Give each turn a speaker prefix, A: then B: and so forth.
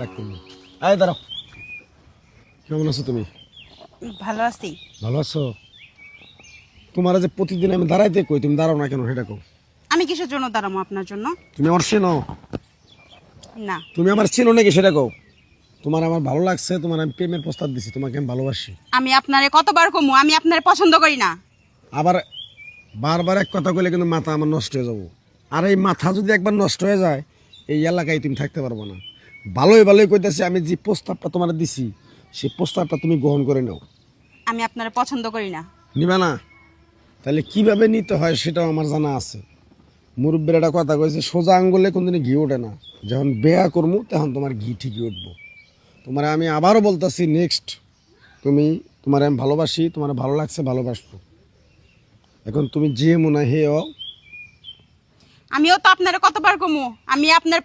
A: রাগ করবো। এই দাঁড়াও, কেমন আছো তুমি?
B: ভালো আছি।
A: ভালো আছো? তোমার যে প্রতিদিন আমি দাঁড়াইতে কই, তুমি দাঁড়াও না কেন সেটা কও।
B: আমি কিসের জন্য দাঁড়াবো আপনার জন্য?
A: তুমি আমার চেনো?
B: না।
A: তুমি আমার চেনো নাকি সেটা কও। তোমার আমার ভালো লাগছে, তোমার আমি প্রেমের প্রস্তাব দিছি, তোমাকে আমি ভালোবাসি।
B: আমি আপনারে কতবার কমু আমি আপনারে পছন্দ করি না।
A: আবার বারবার এক কথা কইলে কিন্তু মাথা আমার নষ্ট হয়ে যাবো। আর এই মাথা যদি একবার নষ্ট হয়ে যায়, এই এলাকায় তুমি থাকতে পারবো না। ভালোই ভালোই কইতেছি, আমি যে প্রস্তাবটা তোমার দিছি সেই প্রস্তাবটা তুমি গ্রহণ করে নাও।
B: আমি আপনারে পছন্দ করি না।
A: নিবা না? তাহলে কিভাবে নিতে হয় সেটাও আমার জানা আছে। মুরব্বীর একটা কথা কয়েছে, সোজা আঙ্গুলে কোনদিন ঘি ওঠে না। যখন বেয়া করবো তখন তোমার ঘি ঠিকই উঠবো। তোমার আমি আবারও বলতেছি, নেক্সট তুমি, তোমার আমি ভালোবাসি, তোমার ভালো লাগছে, ভালোবাসবো। এখন তুমি যে মনে হয় হে
B: আমিও তো আপনারে কতবার কমু আমি আপনার